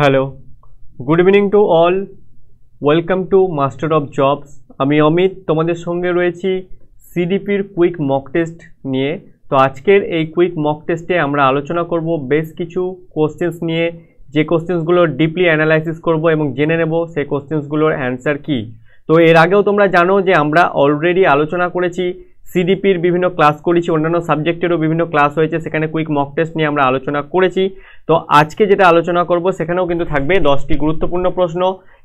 Hello, good evening to all. Welcome to master of jobs. আমি অমিত তোমাদের সঙ্গে রয়েছি সিডিপির কুইক মক টেস্ট নিয়ে। তো আজকের এই কুইক মক টেস্টে আমরা আলোচনা করব বেশ কিছু কোশ্চেন্স নিয়ে, যে কোশ্চেন্সগুলো ডিপলি অ্যানালাইসিস করব এবং জেনে নেব সেই কোশ্চেন্সগুলোর অ্যান্সার কি। তো এর আগেও তোমরা জানো যে আমরা অলরেডি আলোচনা করেছি, সিডিপির বিভিন্ন ক্লাস করেছি, অন্যান্য সাবজেক্টেরও বিভিন্ন ক্লাস হয়েছে, সেখানে কুইক মক টেস্ট নিয়ে আমরা আলোচনা করেছি। তো আজকে যেটা আলোচনা করব সেখানেও কিন্তু থাকবে 10টি গুরুত্বপূর্ণ প্রশ্ন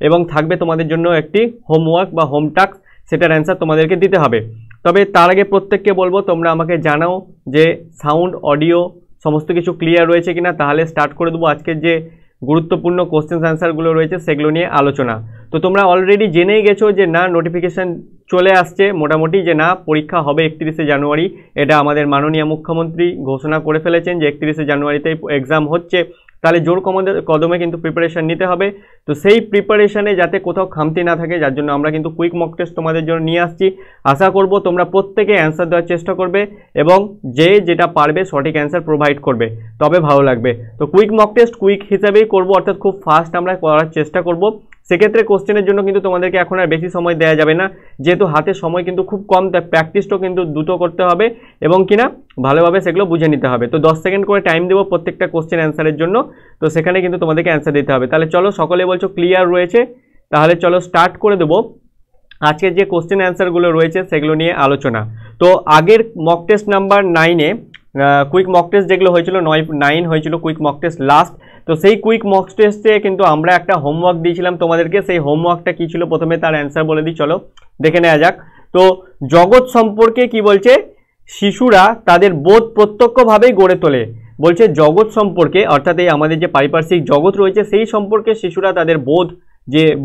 এবং থাকবে তোমাদের জন্য একটি হোমওয়ার্ক বা হোম টাস্ক, সেটার অ্যান্সার তোমাদেরকে দিতে হবে। তবে তার আগে প্রত্যেককে বলবো তোমরা আমাকে জানাও যে সাউন্ড অডিও সমস্ত কিছু ক্লিয়ার রয়েছে কিনা, তাহলে স্টার্ট করে দেবো আজকের যে গুরুত্বপূর্ণ কোশ্চেন অ্যান্সারগুলো রয়েছে সেগুলো নিয়ে আলোচনা। তো তোমরা অলরেডি জেনেই গেছো যে না নোটিফিকেশান চলে আসছে মোটামুটি, যে না পরীক্ষা হবে 31শে জানুয়ারি। এটা আমাদের মাননীয় মুখ্যমন্ত্রী ঘোষণা করে ফেলেছেন যে 31শে জানুয়ারিতেই এক্সাম হচ্ছে। তাহলে জোর কদমে কিন্তু প্রিপারেশান নিতে হবে। তো সেই প্রিপারেশানে যাতে কোথাও খামতি না থাকে, যার জন্য আমরা কিন্তু কুইক মক টেস্ট তোমাদের জন্য নিয়ে আসছি। আশা করব তোমরা প্রত্যেকে অ্যান্সার দেওয়ার চেষ্টা করবে এবং যে যেটা পারবে সঠিক অ্যান্সার প্রোভাইড করবে, তবে ভালো লাগবে। তো কুইক মক টেস্ট কুইক হিসাবেই করব, অর্থাৎ খুব ফাস্ট আমরা করার চেষ্টা করব। সেক্ষেত্রে কোশ্চেনের জন্য কিন্তু তোমাদেরকে এখন আর বেশি সময় দেওয়া যাবে না, যেহেতু হাতে সময় কিন্তু খুব কম, তাই প্র্যাকটিসটাও কিন্তু দ্রুত করতে হবে এবং কিনা ভালোভাবে সেগুলো বুঝে নিতে হবে। তো 10 সেকেন্ড করে টাইম দেবো প্রত্যেকটা কোশ্চেন অ্যান্সারের জন্য, তো সেখানে কিন্তু তোমাদেরকে অ্যান্সার দিতে হবে। তাহলে চলো, সকলে বলছো ক্লিয়ার রয়েছে, তাহলে চলো স্টার্ট করে দেবো আজকের যে কোশ্চেন অ্যান্সারগুলো রয়েছে সেগুলো নিয়ে আলোচনা। তো আগের মক টেস্ট নাম্বার 9-এ কুইক মক টেস্ট যেগুলো হয়েছিল 9 হয়েছিল কুইক মক টেস্ট লাস্ট। তো সেই কুইক মক টেস্টে কিন্তু আমরা একটা হোমওয়ার্ক দিয়েছিলাম তোমাদেরকে। সেই হোমওয়ার্কটা কী ছিল প্রথমে তার অ্যান্সার বলে দিই, চলো দেখে নেওয়া যাক। তো জগৎ সম্পর্কে কি বলছে, শিশুরা তাদের বোধ প্রত্যক্ষভাবেই গড়ে তোলে। বলছে জগৎ সম্পর্কে, অর্থাৎ এই আমাদের যে পারিপার্শ্বিক জগৎ রয়েছে সেই সম্পর্কে শিশুরা তাদের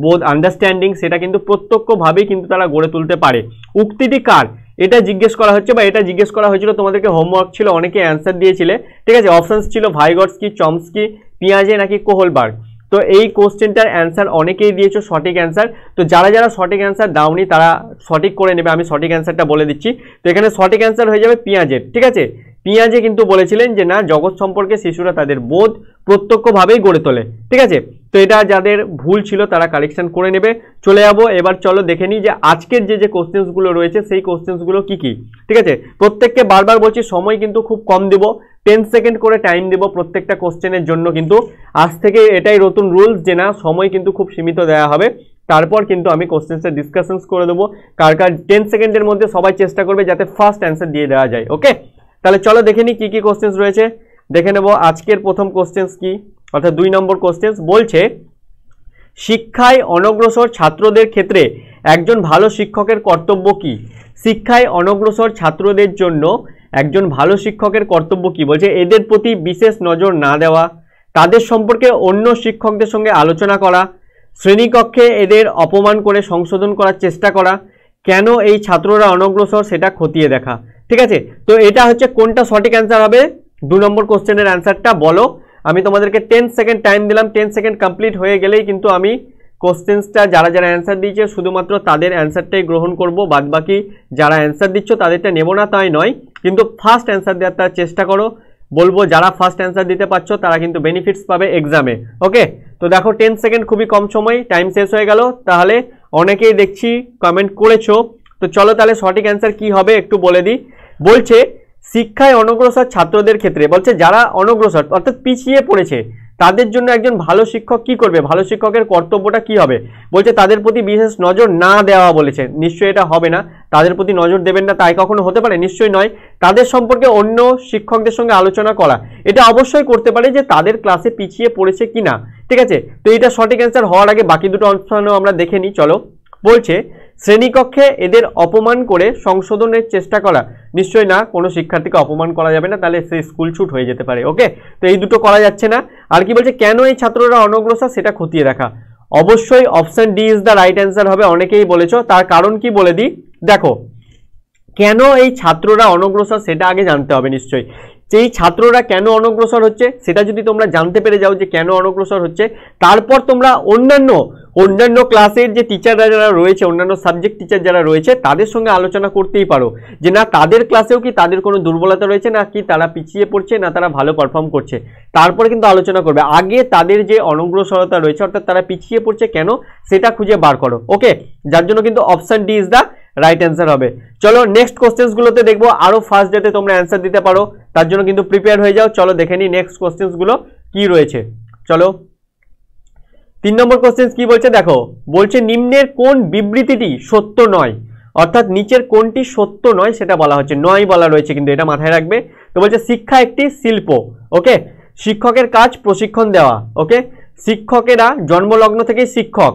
বোধ আন্ডারস্ট্যান্ডিং সেটা কিন্তু প্রত্যক্ষভাবেই কিন্তু তারা গড়ে তুলতে পারে। উক্তিটি কার, এটা জিজ্ঞেস করা হচ্ছে বা এটা জিজ্ঞেস করা হয়েছিল তোমাদেরকে, হোমওয়ার্ক ছিল, অনেকে অ্যান্সার দিয়েছিলে, ঠিক আছে। অপশানস ছিল ভাইগটস্কি, চমস্কি, পিয়াজে নাকি কোহলবার্গ। তো এই কোশ্চেনটার অ্যান্সার অনেকেই দিয়েছো সঠিক অ্যান্সার। তো যারা যারা সঠিক অ্যান্সার দাওনি তারা সঠিক করে নেবে, আমি সঠিক অ্যান্সারটা বলে দিচ্ছি। তো এখানে সঠিক অ্যান্সার হয়ে যাবে পিয়াজের, ঠিক আছে। পিয়াজে কিন্তু বলেছিলেন যে না জগৎ সম্পর্কে শিশুরা তাদের বোধ প্রত্যক্ষভাবেই গড়ে তোলে, ঠিক আছে। তো এটা যাদের ভুল ছিল তারা কারেকশন করে নেবে। চলে যাবো এবার, চলো দেখে নিই যে আজকের যে কোশ্চেন্সগুলো রয়েছে সেই কোশ্চেন্সগুলো কি কি, ঠিক আছে। প্রত্যেককে বারবার বলছি সময় কিন্তু খুব কম দেব, 10 সেকেন্ড করে টাইম দেব প্রত্যেকটা কোশ্চেনের জন্য। কিন্তু আজ থেকে এটাই নতুন রুলস যে না সময় কিন্তু খুব সীমিত দেওয়া হবে, তারপর কিন্তু আমি কোশ্চেন্সের ডিসকাশনস করে দেবো। কার 10 সেকেন্ডের মধ্যে সবাই চেষ্টা করবে যাতে ফার্স্ট অ্যান্সার দিয়ে দেওয়া যায়, ওকে। তাহলে চলো দেখে নিই কী কী কোশ্চেন্স রয়েছে, দেখে নেব। আজকের প্রথম কোশ্চেন্স কি, অর্থাৎ 2 নম্বর কোশ্চেন্স বলছে শিক্ষায় অনগ্রসর ছাত্রদের ক্ষেত্রে একজন ভালো শিক্ষকের কর্তব্য কি। শিক্ষায় অনগ্রসর ছাত্রদের জন্য একজন ভালো শিক্ষকের কর্তব্য কি, বলছে এদের প্রতি বিশেষ নজর না দেওয়া, তাদের সম্পর্কে অন্য শিক্ষকদের সঙ্গে আলোচনা করা, শ্রেণীকক্ষে এদের অপমান করে সংশোধন করার চেষ্টা করা, কেন এই ছাত্ররা অনগ্রসর সেটা খতিয়ে দেখা, ঠিক আছে। তো এটা হচ্ছে কোনটা সঠিক অ্যান্সার হবে 2 নম্বর কোশ্চেনের অ্যান্সারটা বলো। আমি তোমাদেরকে 10 সেকেন্ড টাইম দিলাম, 10 সেকেন্ড কমপ্লিট হয়ে গেলেই কিন্তু আমি কোশ্চেন্সটা যারা যারা অ্যান্সার দিয়েছে শুধুমাত্র তাদের অ্যান্সারটাই গ্রহণ করব, বাদবাকি যারা অ্যান্সার দিচ্ছ তাদেরটা নেব না তাই নয়, কিন্তু ফার্স্ট অ্যান্সার দেওয়ার তার চেষ্টা করো। বলবো যারা ফার্স্ট অ্যান্সার দিতে পারছো তারা কিন্তু বেনিফিটস পাবে এক্সামে, ওকে। তো দেখো 10 সেকেন্ড খুবই কম সময়, টাইম শেষ হয়ে গেল। তাহলে অনেকেই দেখছি কমেন্ট করেছো, তো চলো তাহলে সঠিক অ্যান্সার কি হবে একটু বলে দিই। বলছে শিক্ষায় অনগ্রসর ছাত্রদের ক্ষেত্রে, বলছে যারা অনগ্রসর অর্থাৎ পিছিয়ে পড়েছে তাদের জন্য একজন ভালো শিক্ষক কি করবে, ভালো শিক্ষকের কর্তব্যটা কি হবে। বলছে তাদের প্রতি বিশেষ নজর না দেওয়া, বলেছে নিশ্চয়ই এটা হবে না, তাদের প্রতি নজর দেবেন না তাই কখনো হতে পারে, নিশ্চয়ই নয়। তাদের সম্পর্কে অন্য শিক্ষকদের সঙ্গে আলোচনা করা, এটা অবশ্যই করতে পারে যে তাদের ক্লাসে পিছিয়ে পড়েছে কিনা, ঠিক আছে। তো এটা সঠিক অ্যান্সার হওয়ার আগে বাকি দুটো অপশনও আমরা দেখে নিই, চলো। বলছে শ্রেণীকক্ষে এদের অপমান করে সংশোধনের চেষ্টা করা, নিশ্চয়ই না, কোনো শিক্ষার্থীকে অপমান করা যাবে না, তাহলে সে স্কুল ছুট হয়ে যেতে পারে, ওকে। তো এই দুটো করা যাচ্ছে না। আর কি বলছে কেন এই ছাত্ররা অনগ্রসর সেটা খতিয়ে দেখা, অবশ্যই option D is the right answer হবে, অনেকেই বলেছো। তার কারণ কি বলে দিই, দেখো কেন এই ছাত্ররা অনগ্রসর সেটা আগে জানতে হবে নিশ্চয়ই। যে এই ছাত্ররা কেন অনগ্রসর হচ্ছে সেটা যদি তোমরা জানতে পেরে যাও যে কেন অনগ্রসর হচ্ছে, তারপর তোমরা অন্যান্য ক্লাসের যে টিচাররা যারা রয়েছে, অন্যান্য সাবজেক্ট টিচার যারা রয়েছে তাদের সঙ্গে আলোচনা করতেই পারো যে না তাদের ক্লাসেও কি তাদের কোনো দুর্বলতা রয়েছে, না কি তারা পিছিয়ে পড়ছে, না তারা ভালো পারফর্ম করছে, তারপরে কিন্তু আলোচনা করবে। আগে তাদের যে অনগ্রসরতা রয়েছে অর্থাৎ তারা পিছিয়ে পড়ছে কেন সেটা খুঁজে বার করো। ওকে, যার জন্য কিন্তু option D is the right answer হবে। চলো নেক্সট কোশ্চেন্সগুলোতে দেখবো আরো ফাস্ট যাতে তোমরা অ্যান্সার দিতে পারো, তার জন্য কিন্তু প্রিপেয়ার হয়ে যাও। চলো দেখে নিই নেক্সট কোশ্চেন্সগুলো কি রয়েছে। চলো 3 নম্বর কোশ্চেন কি বলছে দেখো, বলছে নিম্নের কোন বিবৃতিটি সত্য নয়, অর্থাৎ নিচের কোনটি সত্য নয় সেটা বলা হচ্ছে, নয় বলা রয়েছে কিন্তু এটা মাথায় রাখবে। তো বলছে শিক্ষা একটি শিল্প, ওকে, শিক্ষকের কাজ প্রশিক্ষণ দেওয়া, ওকে, শিক্ষকেরা জন্মলগ্ন থেকেই শিক্ষক,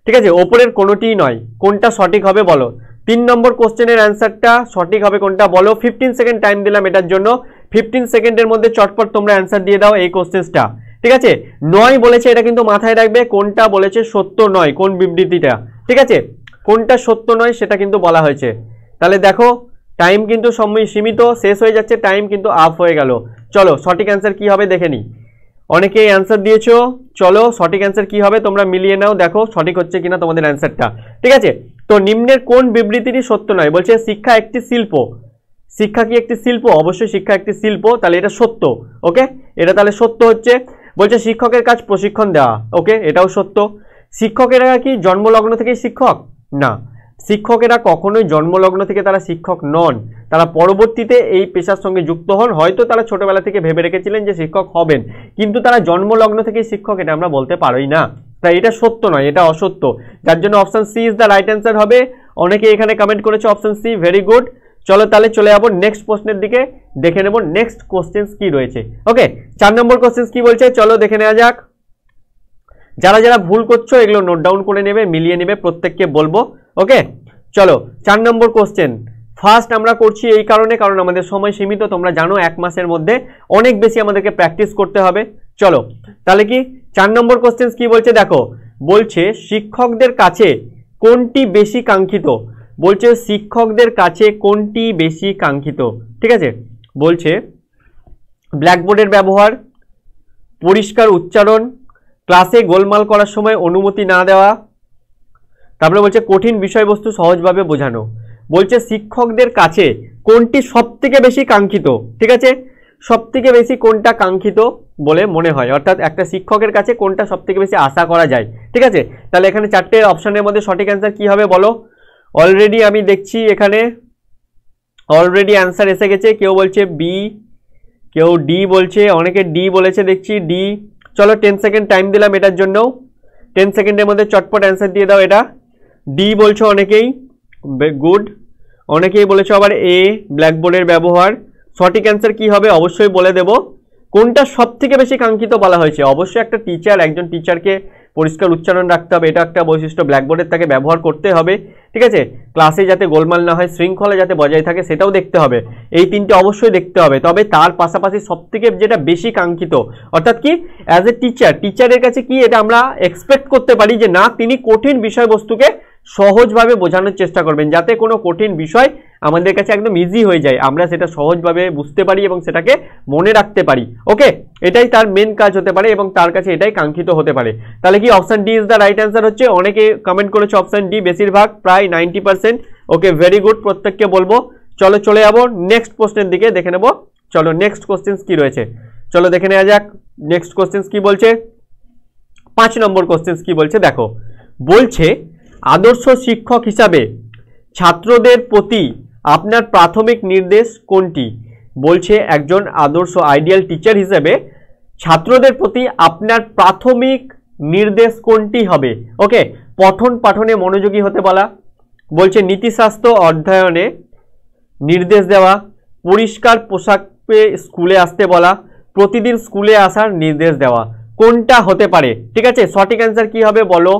ঠিক আছে, ওপরের কোনোটিই নয়, কোনটা সঠিক হবে বলো। 3 নম্বর কোশ্চেনের অ্যান্সারটা সঠিক হবে কোনটা বলো। 15 সেকেন্ড টাইম দিলাম এটার জন্য, 15 সেকেন্ডের মধ্যে চটপট তোমরা অ্যান্সার দিয়ে দাও এই কোশ্চেনটা, ঠিক আছে। নয় বলেছে এটা কিন্তু মাথায় রাখবে, কোনটা বলেছে সত্য নয়, কোন বিবৃতিটা, ঠিক আছে, কোনটা সত্য নয় সেটা কিন্তু বলা হয়েছে। তাহলে দেখো টাইম কিন্তু সময় সীমিত, শেষ হয়ে যাচ্ছে, টাইম কিন্তু আপ হয়ে গেল। চলো সঠিক অ্যান্সার কি হবে দেখে নিই। অনেকেই অ্যান্সার দিয়েছো, চলো সঠিক অ্যান্সার কি হবে তোমরা মিলিয়ে নাও, দেখো সঠিক হচ্ছে কিনা তোমাদের অ্যান্সারটা, ঠিক আছে। তো নিম্নের কোন বিবৃতিটি সত্য নয়, বলছে শিক্ষা একটি শিল্প। শিক্ষা কি একটি শিল্প? অবশ্যই শিক্ষা একটি শিল্প, তাহলে এটা সত্য, ওকে, এটা তাহলে সত্য হচ্ছে। বলছে শিক্ষকের কাজ প্রশিক্ষণ দেওয়া, ওকে, এটাও সত্য। শিক্ষকেরা কি জন্মলগ্ন থেকেই শিক্ষক? না, শিক্ষকেরা কখনোই জন্মলগ্ন থেকে তারা শিক্ষক নন, তারা পরবর্তীতে এই পেশার সঙ্গে যুক্ত হন। হয়তো তারা ছোটবেলা থেকে ভেবে রেখেছিলেন যে শিক্ষক হবেন, কিন্তু তারা জন্মলগ্ন থেকেই শিক্ষক এটা আমরা বলতে পারি না, তাই এটা সত্য নয়, এটা অসত্য। যার জন্য option C is the right answer হবে। অনেকে এখানে কমেন্ট করেছে অপশন সি, ভেরি গুড। চলো তাহলে চলে যাবো নেক্সট প্রশ্নের দিকে, দেখে নেব নেক্সট কোশ্চেন কি রয়েছে। ওকে, 4 নম্বর কোশ্চেন কি বলছে চলো দেখে নেওয়া যাক। যারা যারা ভুল করছো এগুলো নোট ডাউন করে নেবে, মিলিয়ে নেবে, প্রত্যেককে বলবো। ওকে, চলো 4 নম্বর কোশ্চেন ফার্স্ট আমরা করছি এই কারণে, কারণ আমাদের সময় সীমিত, তোমরা জানো 1 মাসের মধ্যে অনেক বেশি আমাদেরকে প্র্যাকটিস করতে হবে। চলো তাহলে কি 4 নম্বর কোশ্চেন কি বলছে দেখো, বলছে শিক্ষকদের কাছে কোনটি বেশি কাঙ্ক্ষিত। বলছে শিক্ষকদের কাছে কোনটি বেশি কাঙ্ক্ষিত, ঠিক আছে। বলছে ব্ল্যাকবোর্ডের ব্যবহার, পরিষ্কার উচ্চারণ, ক্লাসে গোলমাল করার সময় অনুমতি না দেওয়া, তারপরে বলছে কঠিন বিষয়বস্তু সহজভাবে বোঝানো। বলছে শিক্ষকদের কাছে কোনটি সবথেকে বেশি কাঙ্ক্ষিত, ঠিক আছে, সবথেকে বেশি কোনটা কাঙ্ক্ষিত বলে মনে হয়, অর্থাৎ একটা শিক্ষকের কাছে কোনটা সবথেকে বেশি আশা করা যায়, ঠিক আছে। তাহলে এখানে 4টে অপশনের মধ্যে সঠিক অ্যান্সার কি হবে বলো। অলরেডি আমি দেখছি এখানে অলরেডি অ্যান্সার এসে গেছে, কেউ বলছে বি, কেউ ডি বলছে, অনেকে ডি বলেছে দেখছি, ডি। চলো 10 সেকেন্ড টাইম দিলাম এটার জন্য, 10 সেকেন্ডের মধ্যে চটপট অ্যান্সার দিয়ে দাও। এটা ডি বলছো অনেকেই, গুড। অনেকেই বলেছো আবার এ, ব্ল্যাকবোর্ডের ব্যবহার। সঠিক অ্যান্সার কি হবে অবশ্যই বলে দেব। কোনটা সব থেকে বেশি কাঙ্ক্ষিত বলা হয়েছে, অবশ্যই একটা টিচার, একজন টিচারকে পরিষ্কার উচ্চারণ রাখতে হবে, এটা একটা বৈশিষ্ট্য, ব্ল্যাকবোর্ডের তাকে ব্যবহার করতে হবে, ঠিক আছে। ক্লাসে যাতে গোলমাল না হয়, শৃঙ্খলা যাতে বজায় থাকে সেটাও দেখতে হবে, এই 3টে অবশ্যই দেখতে হবে। তবে তার পাশাপাশি সবথেকে যেটা বেশি কাঙ্ক্ষিত, অর্থাৎ কি অ্যাজ এ টিচারের কাছে কি এটা আমরা এক্সপেক্ট করতে পারি যে না তিনি কঠিন বিষয়বস্তুকে সহজভাবে বোঝানোর চেষ্টা করবেন, যাতে কোনো কঠিন বিষয় আমাদের কাছে একদম ইজি হয়ে যায়, আমরা সেটা সহজভাবে বুঝতে পারি এবং সেটাকে মনে রাখতে পারি। ওকে, এটাই তার মেন কাজ হতে পারে এবং তার কাছে এটাই কাঙ্ক্ষিত হতে পারে। তাহলে কি option D is the right answer হচ্ছে। অনেকে কমেন্ট করেছে অপশন ডি, বেশিরভাগ প্রায় 90%। ওকে, ভেরি গুড, প্রত্যেককে বলবো। চলো চলে যাবো নেক্সট প্রশ্নের দিকে, দেখে নেবো। চলো নেক্সট কোশ্চেন কি রয়েছে চলো দেখে নেওয়া যাক। নেক্সট কোশ্চেন কি বলছে, 5 নম্বর কোশ্চেন কি বলছে দেখো, বলছে আদর্শ শিক্ষক হিসাবে ছাত্রদের প্রতি আপনার প্রাথমিক নির্দেশ কোনটি। বলছে একজন আদর্শ আইডিয়াল টিচার হিসেবে ছাত্রদের প্রতি আপনার প্রাথমিক নির্দেশ কোনটি হবে। ওকে, পঠন পাঠনে মনোযোগী হতে বলা, বলছে নীতিশাস্ত্র অধ্যয়নে নির্দেশ দেওয়া, পরিষ্কার পোশাকে স্কুলে আসতে বলা, প্রতিদিন স্কুলে আসার নির্দেশ দেওয়া, কোনটা হতে পারে, ঠিক আছে। সঠিক অ্যান্সার কি হবে বলো।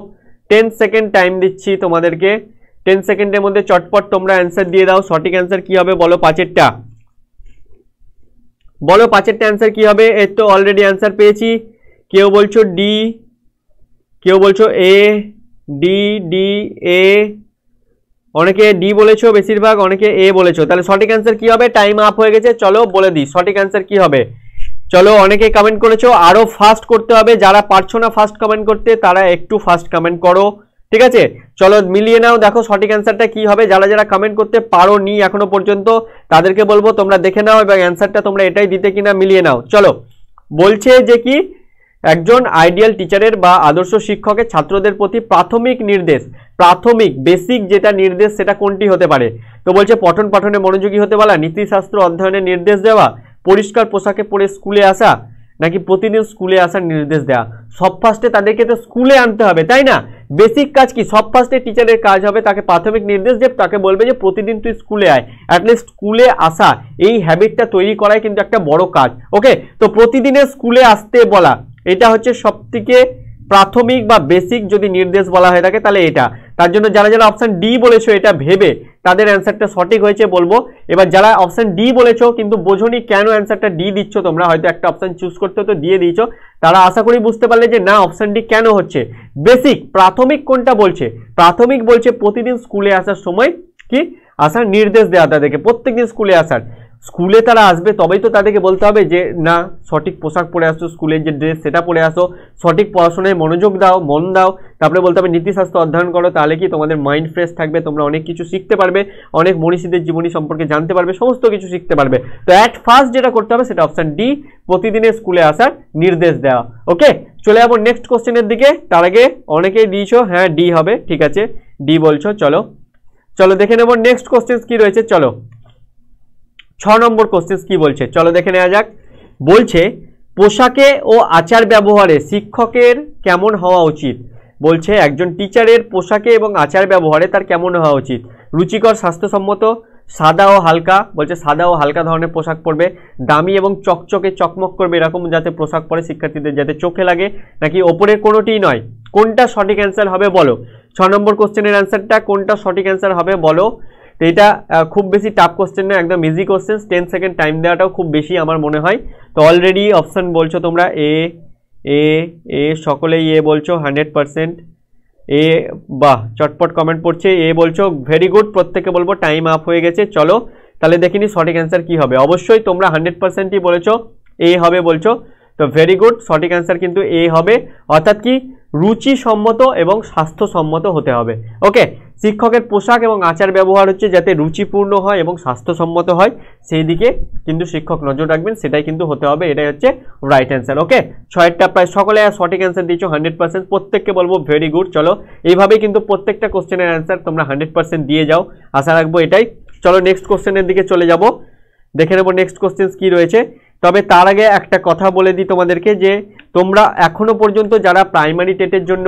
10 সেকেন্ড টাইম দিচ্ছি তোমাদেরকে, 10 সেকেন্ডের মধ্যে চটপট তোমরা অ্যান্সার দিয়ে দাও। সঠিক অ্যান্সার কি হবে বলো, 5টা বলো, 5টা অ্যান্সার কি হবে। এর তো অলরেডি অ্যান্সার পেয়েছি, কেউ বলছো ডি, কেউ বলছো এ, ডি ডি এ, অনেকে ডি বলেছো বেশিরভাগ, অনেকে এ বলেছো। তাহলে সঠিক অ্যান্সার কি হবে, টাইম আপ হয়ে গেছে, চলো বলে দিই সঠিক অ্যান্সার কি হবে। চলো অনেকেই কমেন্ট করেছো, আরো ফাস্ট করতে হবে, যারা পারছো না ফাস্ট কমেন্ট করতে তারা একটু ফাস্ট কমেন্ট করো, ঠিক আছে? চলো মিলিয়ে নাও, দেখো সঠিক অ্যান্সারটা কি হবে। যারা যারা কমেন্ট করতে পারো নি এখনো পর্যন্ত তাদেরকে বলবো তোমরা দেখে নাও এবং অ্যান্সারটা তোমরা এটাই দিতে কিনা মিলিয়ে নাও। চলো বলছে যে কি একজন আইডিয়াল টিচারের বা আদর্শ শিক্ষকের ছাত্রদের প্রতি প্রাথমিক নির্দেশ, প্রাথমিক বেসিক যেটা নির্দেশ সেটা কোনটি হতে পারে? তো বলছে পঠন পাঠনে মনোযোগী হতে বলা, নীতিশাস্ত্র অধ্যয়নের নির্দেশ দেওয়া, পরিষ্কার পোশাকে পরে স্কুলে আসা, নাকি প্রতিদিন স্কুলে আসার নির্দেশ দেওয়া। সব ফার্স্টে তাদেরকে তো স্কুলে আনতে হবে, তাই না? বেসিক কাজ কি? সব ফার্স্টে টিচারের কাজ হবে তাকে প্রাথমিক নির্দেশ যে তাকে বলবে যে প্রতিদিন তুই স্কুলে আয়, অ্যাটলিস্ট স্কুলে আসা, এই হ্যাবিটটা তৈরি করাই কিন্তু একটা বড় কাজ। ওকে, তো প্রতিদিনের স্কুলে আসতে বলা, এটা হচ্ছে সবথেকে প্রাথমিক বা বেসিক যদি নির্দেশ বলা হয়ে থাকে তাহলে এটা। তার জন্য যারা যারা অপশন ডি বলেছো এটা ভেবে তাদের অ্যান্সারটা সঠিক হয়েছে বলবো। এবার যারা অপশন ডি বলেছো কিন্তু বোঝোনি কেন অ্যান্সারটা ডি দিচ্ছ, তোমরা হয়তো একটা অপশন চুজ করতে তো দিয়ে দিয়েছো, তারা আশা করি বুঝতে পারলে যে না অপশন ডি কেন হচ্ছে। বেসিক প্রাথমিক কোনটা বলছে? প্রাথমিক বলছে প্রতিদিন স্কুলে আসার সময় কি আসার নির্দেশ দেওয়া, তাদেরকে প্রত্যেকদিন স্কুলে আসার। স্কুলে তারা আসবে তবেই তো তাদেরকে বলতে হবে যে না সঠিক পোশাক পরে আসো, স্কুলের যে ড্রেস সেটা পরে আসো, সঠিক পড়াশোনায় মনোযোগ দাও, মন দাও। তারপরে বলতে হবে নীতিশাস্ত্র অধ্যয়ন করো, তাহলে কি তোমাদের মাইন্ড ফ্রেশ থাকবে, তোমরা অনেক কিছু শিখতে পারবে, অনেক মনীষীদের জীবনী সম্পর্কে জানতে পারবে, সমস্ত কিছু শিখতে পারবে। তো অ্যাট ফার্স্ট যেটা করতে হবে সেটা অপশন ডি, প্রতিদিনের স্কুলে আসার নির্দেশ দেওয়া। ওকে, চলে যাবো নেক্সট কোশ্চেনের দিকে। তার আগে অনেকেই দিয়েছো হ্যাঁ ডি হবে, ঠিক আছে ডি বলছো। চলো চলো দেখে নেবো নেক্সট কোশ্চেন কি রয়েছে। চলো 6 নম্বর কোশ্চেন কি বলছে চলো দেখে নেওয়া যাক। বলছে পোশাকে ও আচার ব্যবহারে শিক্ষকের কেমন হওয়া উচিত? বলছে একজন টিচারের পোশাকে এবং আচার ব্যবহারে তার কেমন হওয়া উচিত? রুচিকর, স্বাস্থ্যসম্মত, সাদা ও হালকা, বলছে সাদা ও হালকা ধরনের পোশাক পরবে, দামি এবং চকচকে চকমক করবে এরকম যাতে পোশাক পরে শিক্ষার্থীদের যাতে চোখে লাগে, নাকি ওপরের কোনোটিই নয়? কোনটা সঠিক অ্যান্সার হবে বলো? 6 নম্বর কোশ্চেনের অ্যান্সারটা কোনটা সঠিক অ্যান্সার হবে বলো? তো এটা খুব বেশি টাফ কোশ্চেন না, একদম ইজি কোশ্চেন, 10 সেকেন্ড টাইম দেওয়াটাও খুব বেশি আমার মনে হয়। তো অলরেডি অপশন বলছো তোমরা এ এ এ সকলেই এ বলছো 100%। এ বাহ চটপট কমেন্ট পড়ছে, এ বলছো ভেরি গুড, প্রত্যেকে বলবো টাইম আপ হয়ে গেছে। চলো তাহলে দেখিনি সঠিক অ্যান্সার কি হবে। অবশ্যই তোমরা 100%ই বলেছো এ হবে বলছো, তো ভেরি গুড, সঠিক অ্যান্সার কিন্তু এ হবে। অর্থাৎ কি রুচিসম্মত এবং স্বাস্থ্যসম্মত হতে হবে। ওকে, শিক্ষকের পোশাক এবং আচার ব্যবহার হচ্ছে যাতে রুচিপূর্ণ হয় এবং স্বাস্থ্যসম্মত হয় সেই দিকে কিন্তু শিক্ষক নজর রাখবেন, সেটাই কিন্তু হতে হবে, এটাই হচ্ছে রাইট অ্যান্সার। ওকে, 6টা প্রায় সকলে সঠিক অ্যান্সার দিয়েছো 100%, প্রত্যেককে বলবো ভেরি গুড। চলো এইভাবেই কিন্তু প্রত্যেকটা কোশ্চেনের অ্যান্সার তোমরা 100% দিয়ে যাও, আশা রাখবো এটাই। চলো নেক্সট কোশ্চেনের দিকে চলে যাব, দেখে নেবো নেক্সট কোশ্চেন কি রয়েছে। তবে তার আগে একটা কথা বলে দিই তোমাদেরকে যে তোমরা এখনো পর্যন্ত যারা প্রাইমারি টেটের জন্য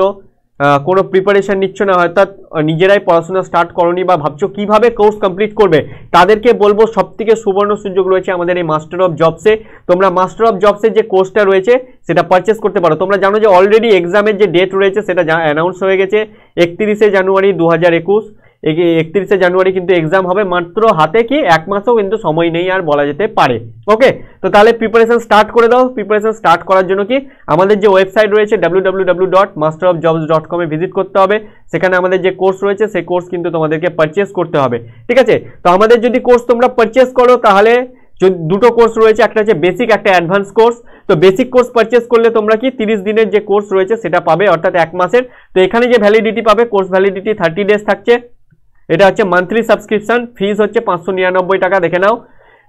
কোনো প্রিপারেশন নিচ্ছ না, অর্থাৎ নিজেরাই পড়াশোনা স্টার্ট করনি বা ভাবছো কিভাবে কোর্স কমপ্লিট করবে, তাদেরকে বলবো সবথেকে সুবর্ণ সুযোগ রয়েছে আমাদের এই মাস্টার অফ জবসে। তোমরা মাস্টার অফ জবসের যে কোর্সটা রয়েছে সেটা পারচেস করতে পারো। তোমরা জানো যে অলরেডি এক্সামের যে ডেট রয়েছে সেটা অ্যানাউন্স হয়ে গেছে, 31শে জানুয়ারি 2021। 31শে জানুয়ারি কিন্তু এক্সাম হবে, মাত্র হাতে কি 1 মাসও কিন্তু সময় নেই আর বলা যেতে পারে। ওকে, তো তাহলে প্রিপারেশন স্টার্ট করে দাও। প্রিপারেশন স্টার্ট করার জন্য কি আমাদের যে ওয়েবসাইট রয়েছে www.masterofjobs.com এ ভিজিট করতে হবে, সেখানে আমাদের যে কোর্স রয়েছে সেই কোর্স কিন্তু তোমাদেরকে পারচেস করতে হবে, ঠিক আছে? তো আমাদের যদি কোর্স তোমরা পারচেস করো তাহলে দুটো কোর্স রয়েছে, একটা হচ্ছে বেসিক, একটা অ্যাডভান্স কোর্স। তো বেসিক কোর্স পারচেস করলে তোমরা কি 30 দিনের যে কোর্স রয়েছে সেটা পাবে, অর্থাৎ 1 মাসের। তো এখানে যে ভ্যালিডিটি পাবে, কোর্স ভ্যালিডিটি 30 ডেজ থাকছে। এটা হচ্ছে মান্থলি সাবস্ক্রিপশন, ফিস হচ্ছে 599 টাকা, দেখে নাও।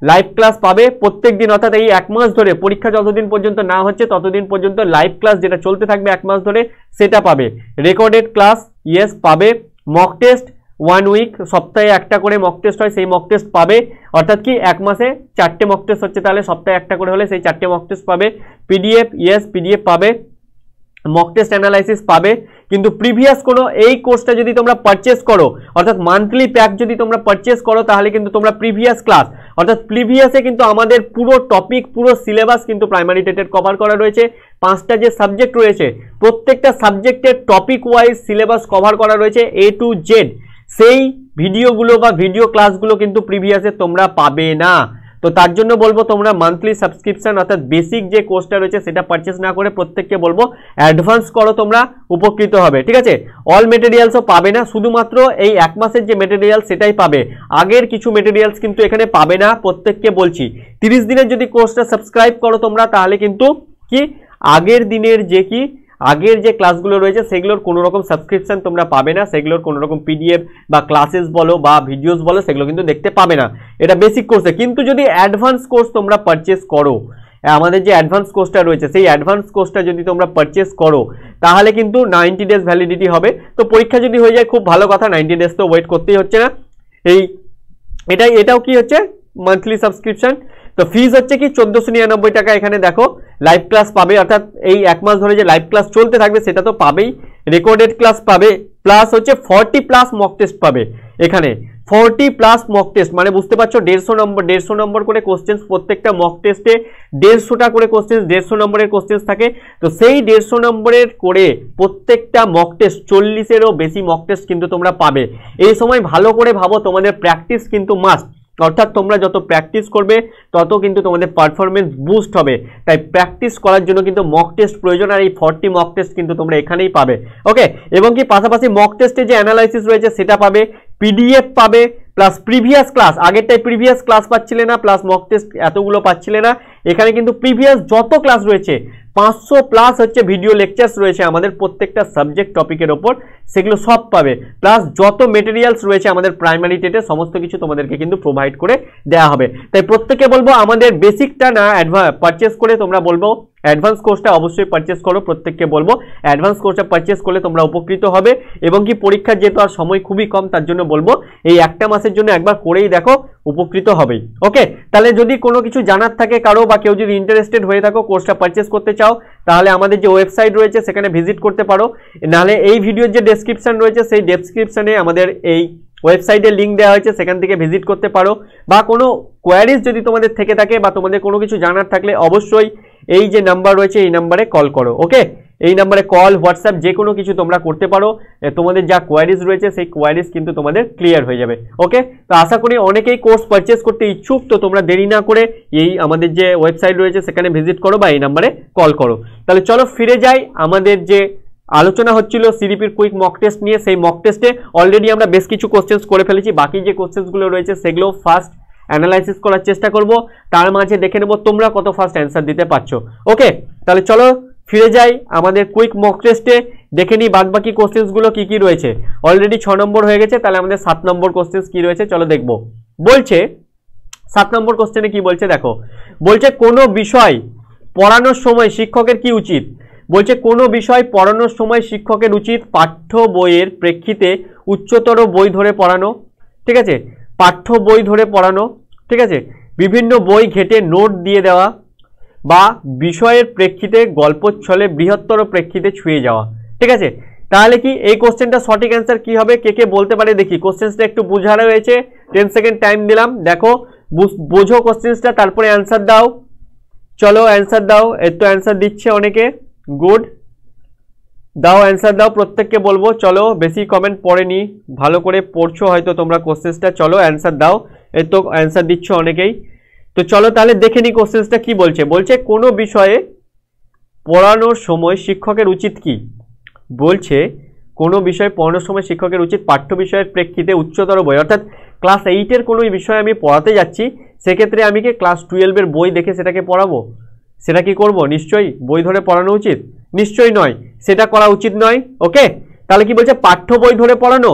লাইভ ক্লাস পাবে প্রত্যেক দিন, অর্থাৎ এই 1 মাস ধরে, পরীক্ষা যতদিন পর্যন্ত না হচ্ছে ততদিন পর্যন্ত লাইভ ক্লাস যেটা চলতে থাকবে 1 মাস ধরে সেটা পাবে। রেকর্ডেড ক্লাস ইয়েস পাবে। মক টেস্ট 1 উইক, সপ্তাহে একটা করে মক টেস্ট হয়, সেই মক টেস্ট পাবে। অর্থাৎ কি 1 মাসে 4টে মক টেস্ট হচ্ছে, তাহলে সপ্তাহে একটা করে হলে সেই 4টে মক টেস্ট পাবে। পিডিএফ ইয়েস পিডিএফ পাবে। মক টেস্ট অ্যানালাইসিস পাবে। কিন্তু প্রিভিয়াস কোনো এই কোর্সটা যদি তোমরা পারচেস করো, অর্থাৎ মান্থলি প্যাক যদি তোমরা পারচেস করো, তাহলে কিন্তু তোমরা প্রিভিয়াস ক্লাস, অর্থাৎ প্রিভিয়াসে কিন্তু আমাদের পুরো টপিক, পুরো সিলেবাস কিন্তু প্রাইমারি টেটের কভার করা রয়েছে। 5টা যে সাবজেক্ট রয়েছে প্রত্যেকটা সাবজেক্টের টপিক ওয়াইজ সিলেবাস কভার করা রয়েছে A to Z। সেই ভিডিওগুলো বা ভিডিও ক্লাসগুলো কিন্তু প্রিভিয়াসে তোমরা পাবে না। তো তার জন্য বলবো তোমরা মান্থলি সাবস্ক্রিপশন অর্থাৎ বেসিক যে কোর্সটা রয়েছে সেটা পারচেস না করে প্রত্যেককে বলবো অ্যাডভান্স করো, তোমরা উপকৃত হবে। ঠিক আছে, অল মেটেরিয়ালসও পাবে না, শুধুমাত্র এই 1 মাসের যে মেটেরিয়াল সেটাই পাবে, আগের কিছু মেটেরিয়ালস কিন্তু এখানে পাবে না। প্রত্যেককে বলছি 30 দিনের যদি কোর্সটা সাবস্ক্রাইব করো তোমরা, তাহলে কিন্তু কি আগের দিনের আগের যে ক্লাসগুলো রয়েছে সেগুলোর কোনো রকম সাবস্ক্রিপশন তোমরা পাবে না, সেগুলোর কোনো রকম পিডিএফ বা ক্লাসেস বলো বা ভিডিওস বলো সেগুলো কিন্তু দেখতে পাবে না, এটা বেসিক কোর্সে। কিন্তু যদি অ্যাডভান্স কোর্স তোমরা পারচেস করো, আমাদের যে অ্যাডভান্স কোর্সটা রয়েছে সেই অ্যাডভান্স কোর্সটা যদি তোমরা পারচেস করো তাহলে কিন্তু 90 ডেজ ভ্যালিডিটি হবে। তো পরীক্ষা যদি হয়ে যায় খুব ভালো কথা, 90 ডেজ তো ওয়েট করতেই হচ্ছে না। এটাও কি হচ্ছে মান্থলি সাবস্ক্রিপশন। তো ফিজ হচ্ছে কি 1499 টাকা। এখানে দেখো লাইভ ক্লাস পাবে, অর্থাৎ এই 1 মাস ধরে যে লাইভ ক্লাস চলতে থাকবে সেটা তো পাবেই, রেকর্ডেড ক্লাস পাবে, প্লাস হচ্ছে 40+ মক টেস্ট পাবে। এখানে 40+ মক টেস্ট মানে বুঝতে পারছো 150 নম্বর করে কোশ্চেন্স, প্রত্যেকটা মক টেস্টে 150টা করে কোশ্চেন্স, 150 নম্বরের কোশ্চেন্স থাকে। তো সেই 150 নম্বরের করে প্রত্যেকটা মক টেস্ট 40-এরও বেশি মক টেস্ট কিন্তু তোমরা পাবে। এই সময় ভালো করে ভাবো, তোমাদের প্র্যাকটিস কিন্তু মাস্ট, অর্থাৎ তোমরা যত প্র্যাকটিস করবে তত কিন্তু তোমাদের পারফরমেন্স বুস্ট হবে। তাই প্র্যাকটিস করার জন্য কিন্তু মক টেস্ট প্রয়োজন, আর এই 40 মক টেস্ট কিন্তু তোমরা এখানেই পাবে। ওকে, এবং কি পাশাপাশি মক টেস্টে যে অ্যানালাইসিস রয়েছে সেটা পাবে, পিডিএফ পাবে, প্লাস প্রিভিয়াস ক্লাস, আগেরটাই প্রিভিয়াস ক্লাস পাচ্ছিলে না, প্লাস মক টেস্ট এতগুলো পাচ্ছিলে না, এখানে কিন্তু প্রিভিয়াস যত ক্লাস রয়েছে 500+ হচ্ছে ভিডিও লেকচার্স রয়েছে আমাদের প্রত্যেকটা সাবজেক্ট টপিকের ওপর, সেগুলো সব পাবে। প্লাস যত মেটেরিয়ালস রয়েছে আমাদের প্রাইমারি টেটে সমস্ত কিছু তোমাদেরকে কিন্তু প্রোভাইড করে দেওয়া হবে। তাই প্রত্যেকে বলবো আমাদের বেসিকটা না পারচেস করে তোমরা বলবো অ্যাডভান্স কোর্সটা অবশ্যই পারচেস করো। প্রত্যেককে বলবো অ্যাডভান্স কোর্সটা পারচেস করলে তোমরা উপকৃত হবে। এবং কি পরীক্ষার যেহেতু আর সময় খুবই কম, তার জন্য বলবো এই একটা মাসের জন্য একবার করেই দেখো, উপকৃত হবেই। ওকে, তাহলে যদি কোনো কিছু জানার থাকে কারো, বা কেউ যদি ইন্টারেস্টেড হয়ে থাকো কোর্সটা পারচেস করতে চাও, তাহলে আমাদের যে ওয়েবসাইট রয়েছে সেখানে ভিজিট করতে পারো, নাহলে এই ভিডিওর যে ডেসক্রিপশন রয়েছে সেই ডেসক্রিপশনে আমাদের এই ওয়েবসাইটের লিঙ্ক দেওয়া হয়েছে, সেখান থেকে ভিজিট করতে পারো। বা কোনো কোয়ারিজ যদি তোমাদের থেকে থাকে বা তোমাদের কোনো কিছু জানার থাকলে অবশ্যই এই যে নাম্বার রয়েছে এই নাম্বারে কল করো। ওকে, এই নাম্বারে কল, হোয়াটসঅ্যাপ যে কোনো কিছু তোমরা করতে পারো, তোমাদের যা কোয়ারিজ রয়েছে সেই কোয়ারিজ কিন্তু তোমাদের ক্লিয়ার হয়ে যাবে। ওকে, তো আশা করি অনেকেই কোর্স পারচেস করতে ইচ্ছুক, তো তোমরা দেরি না করে এই আমাদের যে ওয়েবসাইট রয়েছে সেখানে ভিজিট করো বা এই নাম্বারে কল করো। তাহলে চলো ফিরে যাই, আমাদের যে আলোচনা হচ্ছিল সিডিপির কুইক মক টেস্ট নিয়ে, সেই মক টেস্টে অলরেডি আমরা বেশ কিছু কোশ্চেন্স করে ফেলেছি, বাকি যে কোশ্চেন্সগুলো রয়েছে সেগুলো ফার্স্ট অ্যানালাইসিস করার চেষ্টা করব, তার মাঝে দেখে নেব তোমরা কত ফার্স্ট অ্যান্সার দিতে পারছো। ওকে, তাহলে চলো ফিরে যাই আমাদের কুইক মক টেস্টে, দেখে নিই বাকি কোশ্চেন্সগুলো কি কি রয়েছে। অলরেডি 6 নম্বর হয়ে গেছে, তাহলে আমাদের 7 নম্বর কোশ্চেন্স কি রয়েছে চলো দেখব। বলছে 7 নম্বর কোশ্চেনে কি বলছে দেখো, বলছে কোনো বিষয় পড়ানোর সময় শিক্ষকের কি উচিত। বলছে কোনো বিষয় পড়ানোর সময় শিক্ষকের উচিত পাঠ্য বইয়ের প্রেক্ষিতে উচ্চতর বই ধরে পড়ানো। ঠিক আছে, পাঠ্য বই ধরে পড়ানো। ঠিক আছে, বিভিন্ন বই ঘেটে নোট দিয়ে দেওয়া, বা বিষয়ের প্রেক্ষিতে গল্পচ্ছলে বৃহত্তর প্রেক্ষিতে ছুঁয়ে যাওয়া। ঠিক আছে, তাহলে কি এই কোশ্চেনটা সঠিক অ্যান্সার কি হবে, কে কে বলতে পারে দেখি। কোশ্চেনটা একটু বোঝানো হয়েছে, 10 সেকেন্ড টাইম দিলাম, দেখো বোঝো কোশ্চেনটা, তারপরে অ্যান্সার দাও। চলো অ্যান্সার দাও, এর তো অ্যান্সার দিচ্ছে অনেকে, গুড, দাও অ্যান্সার দাও, প্রত্যেককে বলবো। চলো বেশি কমেন্ট পড়েনি, ভালো করে পড়ছো হয়তো তোমরা কোশ্চেনটা, চলো অ্যান্সার দাও, এর তো অ্যান্সার দিচ্ছ অনেকেই। তো চলো তাহলে দেখে নি কোশ্চেনটা কি বলছে। বলছে কোনো বিষয়ে পড়ানোর সময় শিক্ষকের উচিত কি। বলছে কোনো বিষয় পড়ানোর সময় শিক্ষকের উচিত পাঠ্য বিষয়ের প্রেক্ষিতে উচ্চতর বই, অর্থাৎ ক্লাস 8-এর কোনো বিষয় আমি পড়াতে যাচ্ছি, সেক্ষেত্রে আমি কি ক্লাস 12-এর বই দেখে সেটাকে পড়াবো, সেটা কি করব, নিশ্চয়ই বই ধরে পড়ানো উচিত, নিশ্চয়ই নয়, সেটা করা উচিত নয়। ওকে, তাহলে কি বলছে পাঠ্য বই ধরে পড়ানো,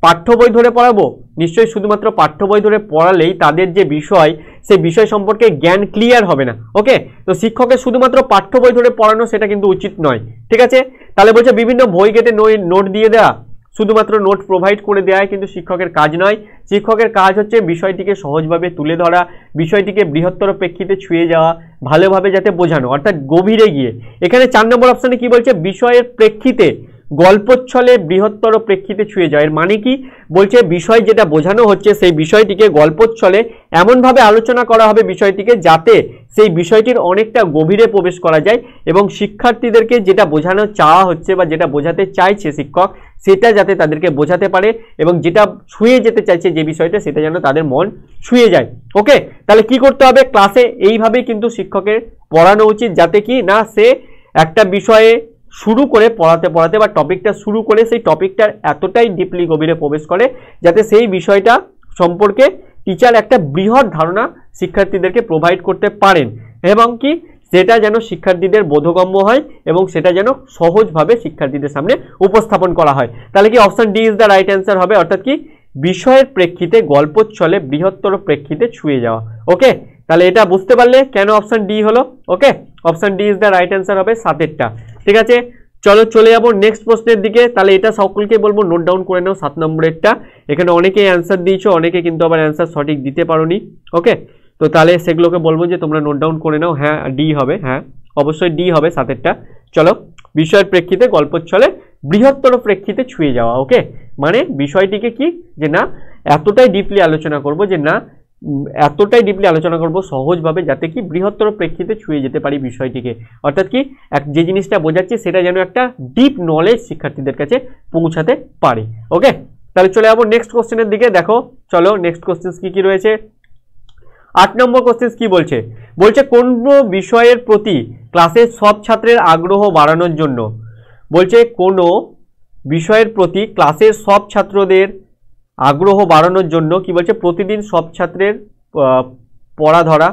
পাঠ্য বই ধরে পড়াবো, নিশ্চয়ই শুধুমাত্র পাঠ্য বই ধরে পড়ালেই তাদের যে বিষয় সেই বিষয় সম্পর্কে জ্ঞান ক্লিয়ার হবে না। ওকে, তো শিক্ষকের শুধুমাত্র পাঠ্য বই ধরে পড়ানো সেটা কিন্তু উচিত নয়। ঠিক আছে, তাহলে বলছে বিভিন্ন বই কেটে নোট দিয়ে দেওয়া, শুধুমাত্র নোট প্রোভাইড করে দেওয়াই কিন্তু শিক্ষকের কাজ নয়। শিক্ষকের কাজ হচ্ছে বিষয়টিকে সহজভাবে তুলে ধরা, বিষয়টিকে বৃহত্তর প্রেক্ষিতে ছুঁয়ে যাওয়া, ভালোভাবে যাতে বোঝানো, অর্থাৎ গভীরে গিয়ে। এখানে 4 নম্বর অপশনে কি বলছে, বিষয়ের প্রেক্ষিতে গল্পচ্ছলে বৃহত্তর প্রেক্ষিতে ছুঁয়ে যায়। এর মানে কি বলছে, বিষয় যেটা বোঝানো হচ্ছে সেই বিষয়টিকে গল্পচ্ছলে এমনভাবে আলোচনা করা হবে বিষয়টিকে, যাতে সেই বিষয়টির অনেকটা গভীরে প্রবেশ করা যায় এবং শিক্ষার্থীদেরকে যেটা বোঝানো চাওয়া হচ্ছে বা যেটা বোঝাতে চাইছে শিক্ষক, সেটা যাতে তাদেরকে বোঝাতে পারে এবং যেটা ছুঁয়ে যেতে চাইছে যে বিষয়টা, সেটা যেন তাদের মন ছুঁয়ে যায়। ওকে, তাহলে কি করতে হবে, ক্লাসে এইভাবেই কিন্তু শিক্ষকের পড়ানো উচিত, যাতে কি না সে একটা বিষয়ে শুরু করে পড়াতে পড়াতে বা টপিকটা শুরু করে সেই টপিকটার এতটাই ডিপলি গভীরে প্রবেশ করে যাতে সেই বিষয়টা সম্পর্কে টিচার একটা বৃহৎ ধারণা শিক্ষার্থীদেরকে প্রোভাইড করতে পারেন এবং কি সেটা যেন শিক্ষার্থীদের বোধগম্য হয় এবং সেটা যেন সহজভাবে শিক্ষার্থীদের সামনে উপস্থাপন করা হয়। তাহলে কি option D is the right answer হবে, অর্থাৎ কি বিষয়ের প্রেক্ষিতে গল্পচ্ছলে বৃহত্তর প্রেক্ষিতে ছুঁয়ে যাওয়া। ওকে, তাহলে এটা বুঝতে পারলে কেন অপশন ডি হলো। Okay, option D is the right answer হবে 7এরটা। ঠিক আছে, চলো চলে যাবো নেক্সট প্রশ্নের দিকে। তাহলে এটা সকলকে বলবো নোট ডাউন করে নাও 7 নম্বরেরটা। এখানে অনেকেই অ্যান্সার দিয়েছো, অনেকে কিন্তু আবার অ্যান্সার সঠিক দিতে পারোনি। ওকে, তো তাহলে সেগুলোকে বলবো যে তোমরা নোট ডাউন করে নাও। হ্যাঁ, ডি হবে, হ্যাঁ অবশ্যই ডি হবে 7এরটা। চলো, বিষয়ের প্রেক্ষিতে গল্পচ্ছলে বৃহত্তর প্রেক্ষিতে ছুঁয়ে যাওয়া। ওকে, মানে বিষয়টিকে কি যে না এতটাই ডিপলি আলোচনা করব যে না এতটাই ডিপলি আলোচনা করব সহজভাবে, যাতে কি বৃহত্তর প্রেক্ষিতে ছুঁয়ে যেতে পারি বিষয়টিকে, অর্থাৎ কি যে জিনিসটা বোঝাচ্ছি সেটা যেন একটা ডিপ নলেজ শিক্ষার্থীদের কাছে পৌঁছাতে পারে। ওকে, তাহলে চলে যাবো নেক্সট কোশ্চেনের দিকে। দেখো চলো নেক্সট কোশ্চেন কি রয়েছে। 8 নম্বর কোশ্চেন কি বলছে, বলছে কোন বিষয়ের প্রতি ক্লাসের সব ছাত্রের আগ্রহ বাড়ানোর জন্য, বলছে কোন বিষয়ের প্রতি ক্লাসের সব ছাত্রদের আগ্রহ বাড়ানোর জন্য কি বলছে, প্রতিদিন সব ছাত্রের পড়া ধরা,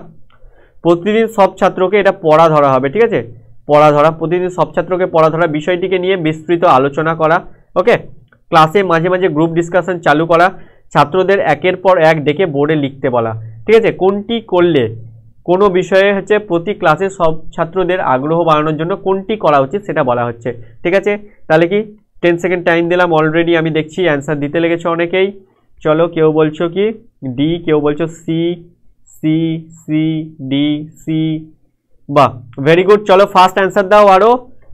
প্রতিদিন সব ছাত্রকে এটা পড়া ধরা হবে। ঠিক আছে, পড়া ধরা, প্রতিদিন সব ছাত্রকে পড়া ধরা, বিষয়টিকে নিয়ে বিস্তৃত আলোচনা করা। ওকে, ক্লাসে মাঝে মাঝে গ্রুপ ডিসকাশন চালু করা, ছাত্রদের একের পর এক ডেকে বোর্ডে লিখতে বলা। ঠিক আছে, কোনটি করলে কোনো বিষয়ে হচ্ছে প্রতি ক্লাসে সব ছাত্রদের আগ্রহ বাড়ানোর জন্য কোনটি করা উচিত সেটা বলা হচ্ছে। ঠিক আছে, তাহলে কি 10 সেকেন্ড টাইম দিলাম, অলরেডি আমি দেখছি অ্যান্সার দিতে লেগেছে অনেকেই। চলো, কেউ বলছো কি ডি, কেউ বলছো C, C C D C, বাহ ভেরি গুড। চলো ফার্স্ট অ্যান্সার দাও, আরও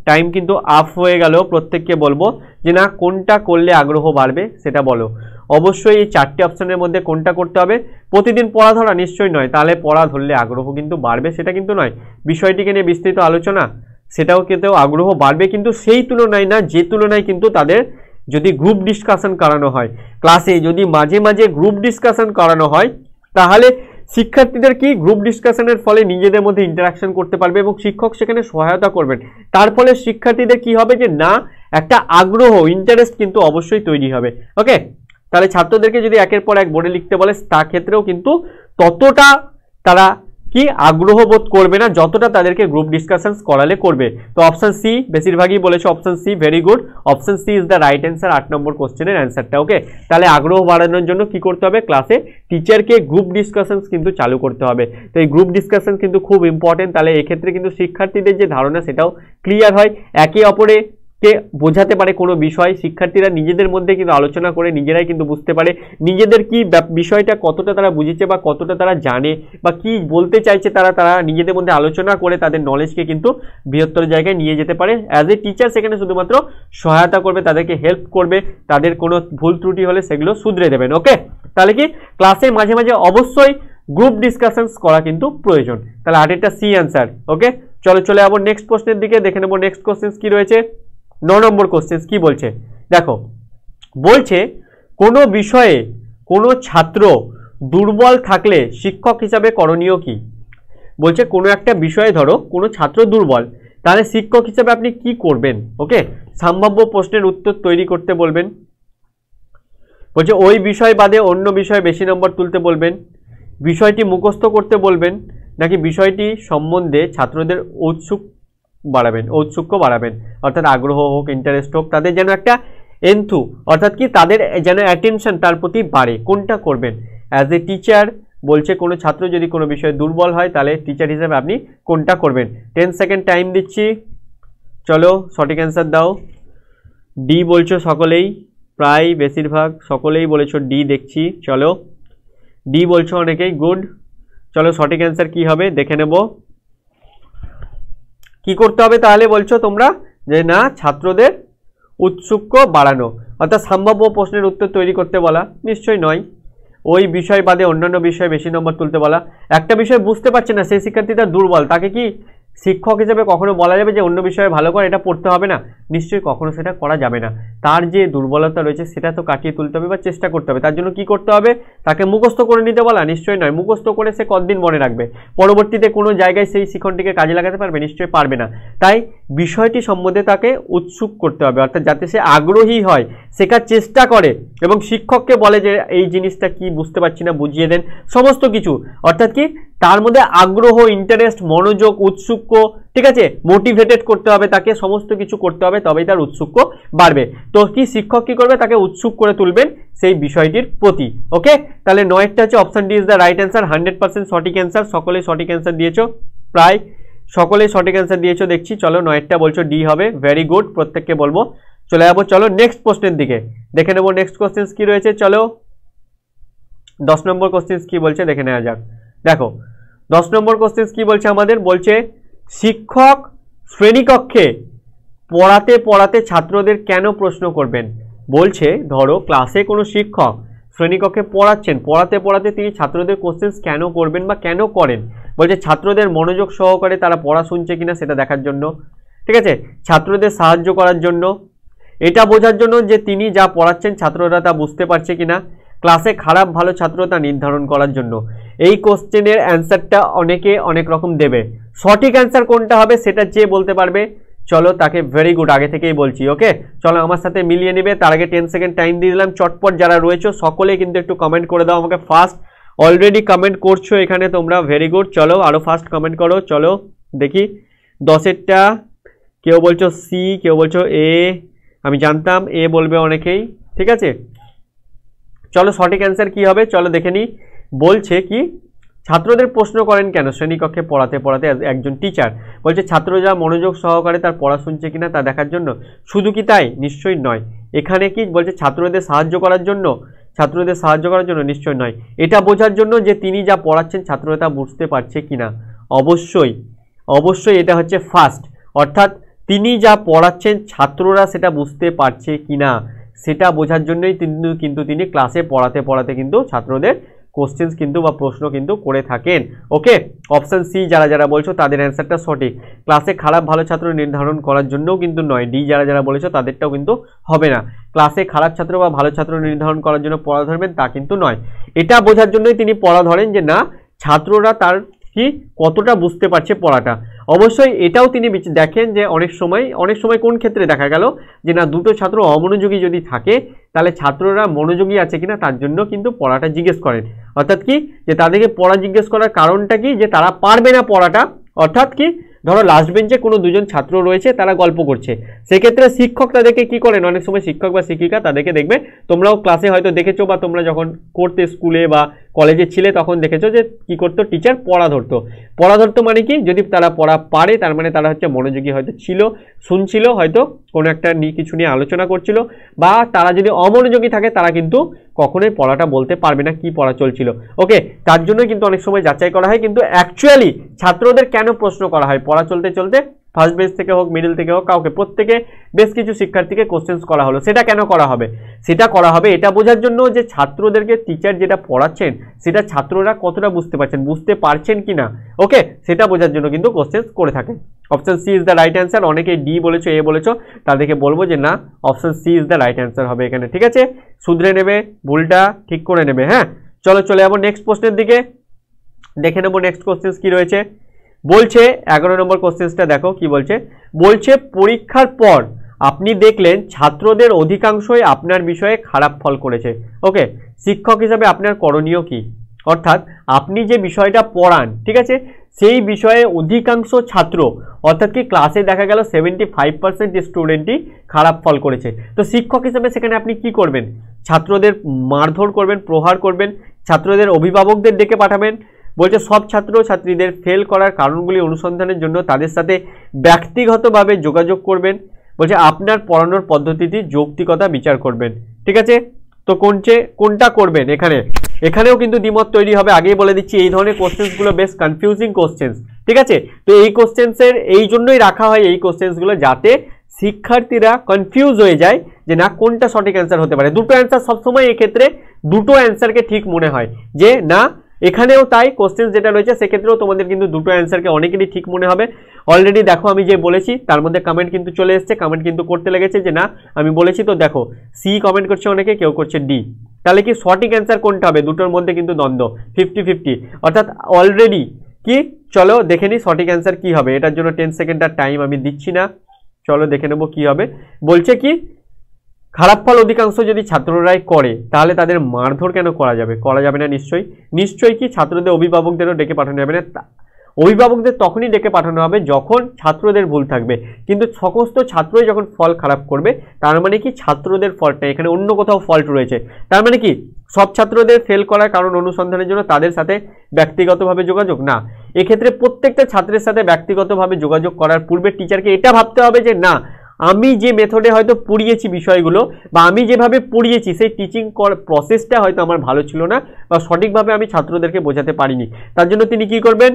টাইম কিন্তু আপ হয়ে গেল। প্রত্যেককে বলবো যে না কোনটা করলে আগ্রহ বাড়বে সেটা বলো। অবশ্যই এই 4টে অপশনের মধ্যে কোনটা করতে হবে, প্রতিদিন পড়া ধরা নিশ্চয়ই নয়, তাহলে পড়া ধরলে আগ্রহ কিন্তু বাড়বে সেটা কিন্তু নয়, বিষয়টিকে নিয়ে বিস্তৃত আলোচনা সেটাও কিন্তু আগ্রহ বাড়বে, কিন্তু সেই তুলনায় না যে তুলনায় কিন্তু তাদের যদি গ্রুপ ডিসকাশন করানো হয়, ক্লাসে যদি মাঝে মাঝে গ্রুপ ডিসকাশন করানো হয়, তাহলে শিক্ষার্থীদের কি গ্রুপ ডিসকাশনের ফলে নিজেদের মধ্যে ইন্টারাকশন করতে পারবে এবং শিক্ষক সেখানে সহায়তা করবেন। তার ফলে শিক্ষার্থীদের কি হবে যে না একটা আগ্রহ ইন্টারেস্ট কিন্তু অবশ্যই তৈরি হবে। ওকে, তাহলে ছাত্রদেরকে যদি একের পর এক বোর্ডে লিখতে বলে তা ক্ষেত্রেও কিন্তু ততটা তারা কি আগ্রহ বোধ করবে না যতটা তাদেরকে গ্রুপ ডিসকাশন করালে করবে। তো অপশন সি বেশিরভাগই বলেছে, option C very good, option C is the right answer 8 number কোশ্চেনের অ্যান্সারটা। ওকে, তাহলে আগ্রহ বাড়ানোর জন্য কি করতে হবে, ক্লাসে টিচারকে গ্রুপ ডিসকাশন কিন্তু চালু করতে হবে। তো এই গ্রুপ ডিসকাশন কিন্তু খুব ইম্পর্টেন্ট, তাহলে এক্ষেত্রে কিন্তু শিক্ষার্থীদের যে ধারণা সেটাও ক্লিয়ার হয়, একে অপরে কে বোঝাতে পারে কোনো বিষয়, শিক্ষার্থীরা নিজেদের মধ্যে কিন্তু আলোচনা করে নিজেরাই কিন্তু বুঝতে পারে নিজেদের কি বিষয়টা কতটা তারা বুঝেছে বা কতটা তারা জানে বা কি বলতে চাইছে, তারা নিজেদের মধ্যে আলোচনা করে তাদের নলেজকে কিন্তু বৃহত্তর জায়গায় নিয়ে যেতে পারে। অ্যাজ এ টিচার সেখানে শুধুমাত্র সহায়তা করবে, তাদেরকে হেল্প করবে, তাদের কোনো ভুল ত্রুটি হলে সেগুলো শুধরে দেবেন। ওকে, তাহলে কি ক্লাসে মাঝে মাঝে অবশ্যই গ্রুপ ডিসকাশনস করা কিন্তু প্রয়োজন। তাহলে 8এরটা সি অ্যান্সার। ওকে, চলো চলে যাবো নেক্সট প্রশ্নের দিকে, দেখে নেবো নেক্সট কোশ্চেন কি রয়েছে। 9 নম্বর কোশ্চেন কি বলছে, দেখো বলছে কোনো বিষয়ে কোনো ছাত্র দুর্বল থাকলে শিক্ষক হিসাবে করণীয় কি। বলছে কোনো একটা বিষয়ে ধরো কোনো ছাত্র দুর্বল, তাহলে শিক্ষক হিসাবে আপনি কি করবেন। ওকে, সম্ভাব্য প্রশ্নের উত্তর তৈরি করতে বলবেন। বলছে ওই বিষয় বাদে অন্য বিষয়ে বেশি নম্বর তুলতে বলবেন, বিষয়টি মুখস্থ করতে বলবেন, নাকি বিষয়টি সম্বন্ধে ছাত্রদের ঔৎসুক্য বাড়াবেন, অর্থাৎ আগ্রহ হোক, ইন্টারেস্ট হোক, তাদের যেন একটা এন্থু অর্থাৎ কি তাদের যেন অ্যাটেনশন তার প্রতি বাড়ে, কোনটা করবেন। অ্যাজ এ টিচার বলছে কোনো ছাত্র যদি কোনো বিষয়ে দুর্বল হয় তাহলে টিচার হিসেবে আপনি কোনটা করবেন। 10 সেকেন্ড টাইম দিচ্ছি, চলো সঠিক অ্যান্সার দাও। ডি বলছো সকলেই, প্রায় বেশিরভাগ সকলেই বলেছো ডি দেখছি। চলো ডি বলছো অনেকেই, গুড। চলো সঠিক অ্যান্সার কি হবে দেখে নেব। কি করতে হবে তাহলে বলছো তোমরা যে না ছাত্রদের উৎসুক বাড়ানো, অর্থাৎ সম্ভাব্য প্রশ্নের উত্তর তৈরি করতে বলা, নিশ্চয়ই নয়। ওই বিষয় বাদে অন্যান্য বিষয়ে বেশি নম্বর তুলতে বলা, একটা বিষয় বুঝতে পারছে না সেই শিক্ষার্থীটা দুর্বল, তাকে কি শিক্ষক হিসেবে কখনো বলা যাবে যে অন্য বিষয়ে ভালো করে এটা পড়তে হবে না? নিশ্চয়ই কখনো সেটা করা যাবে না। তার যে দুর্বলতা রয়েছে সেটা তো কাটিয়ে তুলতে হবে বা চেষ্টা করতে হবে। তার জন্য কি করতে হবে? তাকে মুখস্থ করে নিতে বলা? নিশ্চয়ই নয়। মুখস্থ করে সে কতদিন মনে রাখবে? পরবর্তীতে কোনো জায়গায় সেই শিক্ষণটিকে কাজে লাগাতে পারবে? নিশ্চয়ই পারবে না। তাই বিষয়টি সম্বন্ধে তাকে উৎসুক করতে হবে, অর্থাৎ যাতে সে আগ্রহী হয়, শেখার চেষ্টা করে এবং শিক্ষককে বলে যে এই জিনিসটা কি বুঝতে পারছি না, বুঝিয়ে দেন, সমস্ত কিছু। অর্থাৎ কি তার মধ্যে আগ্রহ, ইন্টারেস্ট, মনোযোগ, উৎসুক, ঠিক আছে, মোটিভেটেড করতে হবে তাকে, সমস্ত কিছু করতে হবে, তবেই তার উৎসুক বাড়বে। তো কি শিক্ষক কি করবে? তাকে উৎসুক করে তুলবেন সেই বিষয়টির প্রতি। ওকে, তাহলে 9টা হচ্ছে option D is the right answer, 100% সঠিক অ্যান্সার। সকলেই সঠিক অ্যান্সার দিয়েছো, প্রায় সকলেই সঠিক অ্যান্সার দিয়েছো দেখছি। চলো 9টা বলছো ডি হবে, ভেরি গুড, প্রত্যেককে বলবো। চলে যাবো চলো নেক্সট কোশ্চেন দিকে, দেখে নেবো নেক্সট কোশ্চেন কি রয়েছে। চলো 10 নম্বর কোশ্চেন কি বলছে দেখে নেওয়া যাক। দেখো 10 নম্বর কোশ্চেন কি বলছে আমাদের, বলছে শিক্ষক শ্রেণীকক্ষে পড়াতে পড়াতে ছাত্রদের কেন প্রশ্ন করবেন? বলছে ধরো ক্লাসে কোনো শিক্ষক শ্রেণীকক্ষে পড়াচ্ছেন, পড়াতে পড়াতে তিনি ছাত্রদের কোশ্চেন কেন করবেন বা কেন করেন? বলছে ছাত্রদের মনোযোগ সহকারে তারা পড়া শুনছে কিনা সেটা দেখার জন্য, ঠিক আছে, ছাত্রদের সাহায্য করার জন্য, এটা বোঝার জন্য যে তিনি যা পড়াচ্ছেন ছাত্ররা তা বুঝতে পারছে কিনা, ক্লাসে খারাপ ভালো ছাত্র তা নির্ধারণ করার জন্য। এই কোশ্চেনের অ্যান্সারটা অনেকে অনেক রকম দেবে, সঠিক অ্যান্সার কোনটা হবে সেটা যে বলতে পারবে চলো তাকে ভেরি গুড, আগে থেকেই বলছি। ওকে, চলো আমার সাথে মিলিয়ে নেবে। তার আগে 10 সেকেন্ড টাইম দিয়ে দিলাম। চটপট যারা রয়েছে সকলে কিন্তু একটু কমেন্ট করে দাও আমাকে ফাস্ট। অলরেডি কমেন্ট করছো এখানে তোমরা, ভেরি গুড। চলো আরো ফাস্ট কমেন্ট করো। চলো দেখি 10এরটা, কেউ বলছো সি, কেউ বলছো এ, আমি জানতাম এ বলবে অনেকেই, ঠিক আছে। চলো সঠিক অ্যান্সার কি হবে চলো দেখে নিই। বলছে কি ছাত্রদের প্রশ্ন করেন কেন? শ্রেণীকক্ষে পড়াতে পড়াতে একজন টিচার বলছে ছাত্ররা মনোযোগ সহকারে তার পড়া শুনছে কিনা তা দেখার জন্য। শুধু কি তাই? নিশ্চয়ই নয়। এখানে কি বলছে? ছাত্রদের সাহায্য করার জন্য, ছাত্রদের সাহায্য করার জন্য? নিশ্চয়ই নয়। এটা বোঝার জন্য যে তিনি যা পড়াচ্ছেন ছাত্ররা তা বুঝতে পারছে কিনা? অবশ্যই অবশ্যই এটা হচ্ছে ফার্স্ট, অর্থাৎ তিনি যা পড়াচ্ছেন ছাত্ররা সেটা বুঝতে পারছে কিনা সেটা বোঝার জন্যই কিন্তু তিনি ক্লাসে পড়াতে পড়াতে কিন্তু ছাত্রদের কোশ্চেন্স কিন্তু বা প্রশ্ন কিন্তু করে থাকেন। ওকে, অপশন সি যারা যারা বলছো তাদের অ্যান্সারটা সঠিক। ক্লাসে খারাপ ভালো ছাত্র নির্ধারণ করার জন্যও কিন্তু নয়। ডি যারা যারা বলেছো তাদেরটাও কিন্তু হবে না। ক্লাসে খারাপ ছাত্র বা ভালো ছাত্র নির্ধারণ করার জন্য পড়া ধরবেন তা কিন্তু নয়। এটা বোঝার জন্যই তিনি পড়া ধরেন যে না ছাত্ররা তার কি কতটা বুঝতে পারছে পড়াটা। অবশ্যই এটাও তিনি দেখেন যে অনেক সময় কোন ক্ষেত্রে দেখা গেল যে না দুটো ছাত্র অমনোযোগী যদি থাকে তাহলে ছাত্ররা মনোযোগী আছে কিনা তার জন্য কিন্তু পড়াটা জিজ্ঞেস করেন। অর্থাৎ কি যে তাদেরকে পড়া জিজ্ঞেস করার কারণটা কি যে তারা পারবে না পড়াটা। অর্থাৎ কি ধরো লাস্ট বেঞ্চে কোনো দুজন ছাত্র রয়েছে তারা গল্প করছে, সেক্ষেত্রে শিক্ষক তাদেরকে কি করেন? অনেক সময় শিক্ষক বা শিক্ষিকা তাদেরকে দেখবে, তোমরাও ক্লাসে হয়তো দেখেছো বা তোমরা যখন করতে স্কুলে বা কলেজে ছিলে তখন দেখেছো যে কি করতো টিচার পড়া ধরতো মানে কি যদি তারা পড়া পারে তার মানে তারা হচ্ছে মনোযোগী হয়তো ছিল, শুনছিল, হয়তো কোনো একটা কিছু নিয়ে আলোচনা করছিল। বা তারা যদি অমনোযোগী থাকে তারা কিন্তু কখনোই পড়াটা বলতে পারবে না কি পড়া চলছিল। ওকে, তার জন্য কিন্তু অনেক সময় যাচাই করা হয়। কিন্তু অ্যাকচুয়ালি ছাত্রদের কেন প্রশ্ন করা হয়? পড়া চলতে চলতে ফার্স্ট বেঞ্চ থেকে হোক মিডল থেকে হোক কাউকে প্রত্যেকে বেশ কিছু শিক্ষার্থীকে কোশ্চেন্স করা হলো, সেটা কেন করা হবে? সেটা করা হবে এটা বোঝার জন্য যে ছাত্রদেরকে টিচার যেটা পড়াচ্ছেন সেটা ছাত্ররা কতটা বুঝতে পারছেন কিনা। ওকে, সেটা বোঝার জন্য কিন্তু কোশ্চেন্স করে থাকেন। Option C is the right answer. অনেকে ডি বলেছো এ বলেছো, তাদেরকে বলবো যে না option C is the right answer হবে এখানে, ঠিক আছে। শুধরে নেবে, ভুলটা ঠিক করে নেবে। হ্যাঁ, চলো চলে যাবো নেক্সট প্রশ্নের দিকে, দেখে নেবো নেক্সট কোশ্চেন কি রয়েছে। বলছে 11 নম্বর কোশ্চেনটা দেখো কি বলছে। বলছে পরীক্ষার পর আপনি দেখলেন ছাত্রদের অধিকাংশই আপনার বিষয়ে খারাপ ফল করেছে। ওকে, শিক্ষক হিসাবে আপনার করণীয় কি? অর্থাৎ আপনি যে বিষয়টা পড়ান, ঠিক আছে, সেই বিষয়ে অধিকাংশ ছাত্র অর্থাৎ কি ক্লাসে দেখা গেল 75% স্টুডেন্টই খারাপ ফল করেছে। তো শিক্ষক হিসেবে সেখানে আপনি কি করবেন? ছাত্রদের মারধর করবেন, প্রহার করবেন, ছাত্রদের অভিভাবকদের ডেকে পাঠাবেন। বলছে সব ছাত্র ছাত্রীদের ফেল করার কারণগুলি অনুসন্ধানের জন্য তাদের সাথে ব্যক্তিগতভাবে যোগাযোগ করবেন। বলছে আপনার পড়ানোর পদ্ধতিটি যৌক্তিকতা বিচার করবেন, ঠিক আছে। তো কোনটা করবেন? এখানেও কিন্তু দ্বিমত তৈরি হবে, আগেই বলে দিচ্ছি। এই ধরনের কোশ্চেন্সগুলো বেশ কনফিউজিং কোশ্চেন্স, ঠিক আছে। তো এই কোশ্চেন্সের এই জন্যই রাখা হয় এই কোশ্চেন্সগুলো যাতে শিক্ষার্থীরা কনফিউজ হয়ে যায় যে না কোনটা সঠিক অ্যান্সার হতে পারে। দুটো অ্যান্সার সবসময় এক্ষেত্রে দুটো অ্যান্সারকে ঠিক মনে হয় যে না, এখানেও তাই কোশ্চেন যেটা রয়েছে সেক্ষেত্রেও তোমাদের কিন্তু দুটো অ্যান্সারকে অনেকেরই ঠিক মনে হবে। অলরেডি দেখো আমি যে বলেছি তার মধ্যে কমেন্ট কিন্তু চলে এসছে, কমেন্ট কিন্তু করতে লেগেছে যে না আমি বলেছি। তো দেখো সি কমেন্ট করছে অনেকে, কেউ করছে ডি। তাহলে কি সঠিক অ্যান্সার কোনটা হবে? দুটোর মধ্যে কিন্তু দ্বন্দ্ব 50-50, অর্থাৎ অলরেডি কি, চলো দেখে নিই সঠিক অ্যান্সার কি হবে। এটার জন্য 10 সেকেন্ড টাইম আমি দিচ্ছি না, চলো দেখে নেবো কি হবে। বলছে কি খারাপ ফল অধিকাংশ যদি ছাত্ররাই করে তাহলে তাদের মারধর কেন করা যাবে? করা যাবে না নিশ্চয়ই। নিশ্চয়ই কি ছাত্রদের অভিভাবকদেরও ডেকে পাঠানো যাবে না? অভিভাবকদের তখনই ডেকে পাঠানো হবে যখন ছাত্রদের ভুল থাকবে, কিন্তু সমস্ত ছাত্রই যখন ফল খারাপ করবে তার মানে কি ছাত্রদের ফল্ট নেই, এখানে অন্য কোথাও ফল্ট রয়েছে। তার মানে কি সব ছাত্রদের ফেল করার কারণ অনুসন্ধানের জন্য তাদের সাথে ব্যক্তিগতভাবে যোগাযোগ না, এক্ষেত্রে প্রত্যেকটা ছাত্রের সাথে ব্যক্তিগতভাবে যোগাযোগ করার পূর্বে টিচারকে এটা ভাবতে হবে যে না, আমি যে মেথডে হয়তো পড়িয়েছি বিষয়গুলো বা আমি যেভাবে পড়িয়েছি সেই টিচিং প্রসেসটা হয়তো আমার ভালো ছিল না বা সঠিকভাবে আমি ছাত্রদেরকে বোঝাতে পারিনি। তার জন্য তিনি কি করবেন?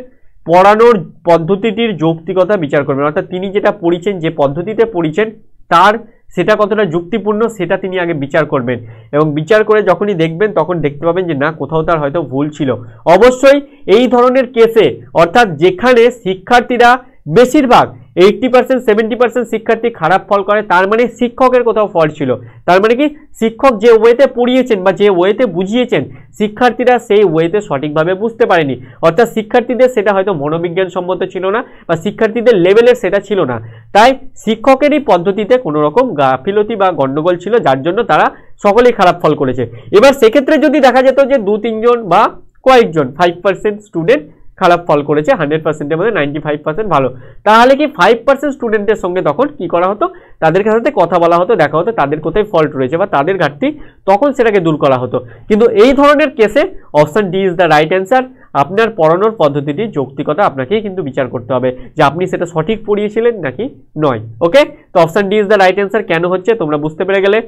পড়ানোর পদ্ধতিটির যৌক্তিকতা বিচার করবেন, অর্থাৎ তিনি যেটা পড়িয়েছেন, যে পদ্ধতিতে পড়িয়েছেন তার সেটা কতটা যুক্তিপূর্ণ সেটা তিনি আগে বিচার করবেন, এবং বিচার করে যখনই দেখবেন তখন দেখতে পাবেন যে না কোথাও তার হয়তো ভুল ছিল। অবশ্যই এই ধরনের কেসে, অর্থাৎ যেখানে শিক্ষার্থীরা বেশিরভাগ 80% 70% শিক্ষার্থী খারাপ ফল করে, তার মানে শিক্ষকের কোথাও ফল্ট ছিল। তার মানে কি শিক্ষক যে ওয়েতে পড়িয়েছেন বা যে ওয়েতে বুঝিয়েছেন শিক্ষার্থীরা সেই ওয়েতে সঠিকভাবে বুঝতে পারেনি, অর্থাৎ শিক্ষার্থীদের সেটা হয়তো মনোবিজ্ঞান সম্মত ছিল না বা শিক্ষার্থীদের লেভেলের সেটা ছিল না, তাই শিক্ষকেরই পদ্ধতিতে কোনো রকম গাফিলতি বা গন্ডগোল ছিল, যার জন্য তারা সকলেই খারাপ ফল করেছে। এবার সেক্ষেত্রে যদি দেখা যেত যে 2-3 জন বা কয়েকজন 5% স্টুডেন্ট খারাপ ফল করেছে, 100%-এর মধ্যে 95% ভালো, তাহলে কি 5% স্টুডেন্টের সঙ্গে তখন কি করা হতো? তাদের সাথে কথা বলা হতো, দেখা হতো তাদের কোথায় ফল্ট রয়েছে বা তাদের ঘাটতি, তখন সেটাকে দূর করা হতো। কিন্তু এই ধরনের কেসে option D is the right answer. আপনার পড়ানোর পদ্ধতিটির যৌক্তিকতা আপনাকেই কিন্তু বিচার করতে হবে যে আপনি সেটা সঠিক পড়িয়েছিলেন নাকি নয়। ওকে, তো option D is the right answer. কেন হচ্ছে তোমরা বুঝতে পেরে গেলে।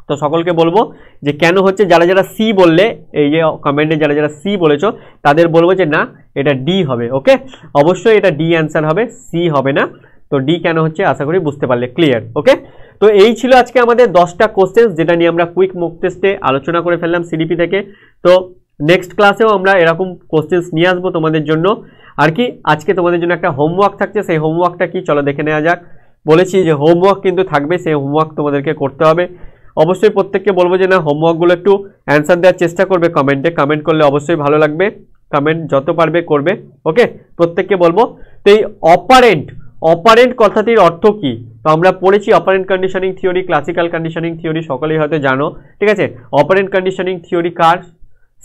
তো সকলকে বলবো যে কেন হচ্ছে, যারা যারা সি বললে, এই যে কমেন্টে যারা যারা সি বলেছো তাদের বলবো যে না এটা ডি হবে। ওকে, অবশ্যই এটা ডি অ্যান্সার হবে, সি হবে না। তো ডি কেন হচ্ছে আশা করি বুঝতে পারলে, ক্লিয়ার। ওকে, তো এই ছিল আজকে আমাদের 10টা কোশ্চেন যেটা নিয়ে আমরা কুইক মক টেস্টে আলোচনা করে ফেললাম সিডিপি থেকে। তো নেক্সট ক্লাসেও আমরা এরকম কোশ্চেন নিয়ে আসবো তোমাদের জন্য। আর কি আজকে তোমাদের জন্য একটা হোমওয়ার্ক থাকছে, সেই হোমওয়ার্কটা কি চলো দেখে নেওয়া যাক। বলেছি যে হোমওয়ার্ক কিন্তু থাকবে, সেই হোমওয়ার্ক তোমাদেরকে করতে হবে। অবশ্যই প্রত্যেককে বলবো যে না হোমওয়ার্কগুলো একটু অ্যান্সার দেওয়ার চেষ্টা করবে কমেন্টে, কমেন্ট করলে অবশ্যই ভালো লাগবে, কমেন্ট যত পারবে করবে। ওকে, প্রত্যেককে বলবো। তো এই অপারেন্ট কথাটির অর্থ কি? তো আমরা পড়েছি operant conditioning theory, classical conditioning theory সকলেই হয়তো জানো, ঠিক আছে। অপারেন্ট কন্ডিশনিং থিওরি কার?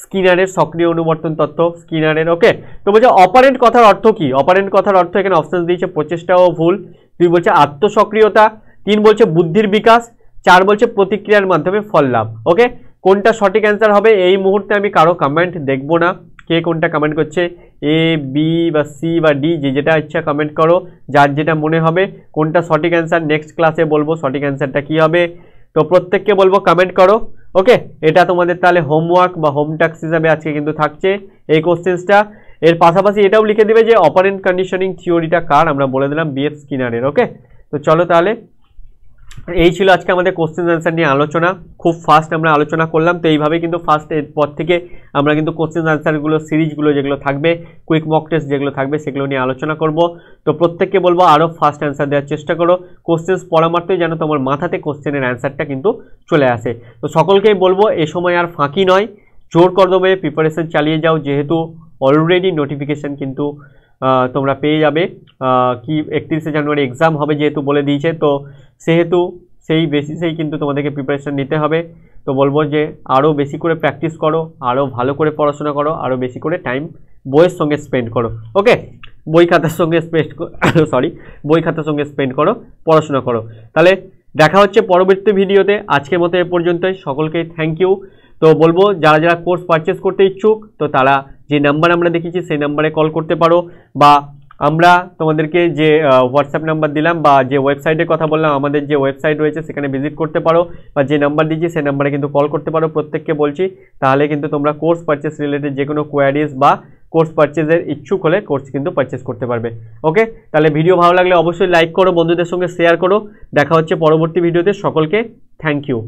স্কিনারের সক্রিয় অনুবর্তন তত্ত্ব, স্কিনারের। ওকে, তো বলছে অপারেন্ট কথার অর্থ কি? অপারেন্ট কথার অর্থ এখানে অপশন দিয়েছে প্রচেষ্টাও ভুল, 2 বলছে আত্মসক্রিয়তা, 3 বলছে বুদ্ধির বিকাশ, 4 বলছে প্রতিক্রিয়ার মাধ্যমে ফল লাভ। ওকে, কোনটা সঠিক অ্যান্সার হবে এই মুহূর্তে আমি কারো কমেন্ট দেখবো না, কে কোনটা কমেন্ট করছে, এ বি বা সি বা ডি, যে যেটা ইচ্ছা কমেন্ট করো, যার যেটা মনে হবে কোনটা সঠিক অ্যান্সার। নেক্সট ক্লাসে বলবো সঠিক অ্যান্সারটা কি হবে। তো প্রত্যেককে বলবো কমেন্ট করো। ওকে, এটা তোমাদের তাহলে হোমওয়ার্ক বা হোম টাস্ক হিসাবে আজকে কিন্তু থাকছে এই কোশ্চেন্সটা। এর পাশাপাশি এটাও লিখে দেবে যে অপারেন্ট কন্ডিশনিং থিওরিটা কার, আমরা বলে দিলাম বিএফ স্কিনারের। ওকে, তো চলো তাহলে এই ছিল আজকে আমাদের কোশ্চেন অ্যান্সার নিয়ে আলোচনা, খুব ফাস্ট আমরা আলোচনা করলাম। তো এইভাবে কিন্তু ফার্স্ট এরপর থেকে আমরা কিন্তু কোশ্চেন অ্যান্সারগুলো সিরিজগুলো যেগুলো থাকবে, কুইক মক টেস্ট যেগুলো থাকবে সেগুলো নিয়ে আলোচনা করব। তো প্রত্যেককে বলবো আরও ফাস্ট অ্যান্সার দেওয়ার চেষ্টা করো, কোশ্চেন্স পড়া মাত্রই যেন তোমার মাথাতে কোশ্চেনের অ্যান্সারটা কিন্তু চলে আসে। তো সকলকেই বলবো এ সময় আর ফাঁকি নয়, জোর কদমে প্রিপারেশন চালিয়ে যাও, যেহেতু অলরেডি নোটিফিকেশান কিন্তু তোমরা পেয়ে যাবে। কি 31শে জানুয়ারি এক্সাম হবে যেহেতু বলে দিয়েছে, তো সেহেতু সেই বেসিসেই কিন্তু তোমাদেরকে প্রিপারেশন নিতে হবে। তো বলবো যে আরও বেশি করে প্র্যাকটিস করো, আরও ভালো করে পড়াশোনা করো, আরও বেশি করে টাইম বইয়ের সঙ্গে স্পেন্ড করো। ওকে, বই খাতার সঙ্গে বই খাতার সঙ্গে স্পেন্ড করো, পড়াশোনা করো। তাহলে দেখা হচ্ছে পরবর্তী ভিডিওতে। আজকের মতো এ পর্যন্তই, সকলকে থ্যাংক ইউ। তো বলবো যারা যারা কোর্স পারচেস করতে ইচ্ছুক তো তারা যে নাম্বার আমরা দেখিয়েছি সেই নাম্বারে কল করতে পারো, বা আমরা তোমাদেরকে যে হোয়াটসঅ্যাপ নাম্বার দিলাম বা যে ওয়েবসাইটের কথা বললাম, আমাদের যে ওয়েবসাইট রয়েছে সেখানে ভিজিট করতে পারো, বা যে নাম্বার দিয়েছি সেই নাম্বারে কিন্তু কল করতে পারো। প্রত্যেককে বলছি, তাহলে কিন্তু তোমরা কোর্স পারচেস রিলেটেড যে কোনো কোয়ারিজ বা কোর্স পারচেজের ইচ্ছুক হলে কোর্স কিন্তু পারচেজ করতে পারবে। ওকে, তাহলে ভিডিও ভালো লাগলে অবশ্যই লাইক করো, বন্ধুদের সঙ্গে শেয়ার করো। দেখা হচ্ছে পরবর্তী ভিডিওতে। সকলকে থ্যাংক ইউ।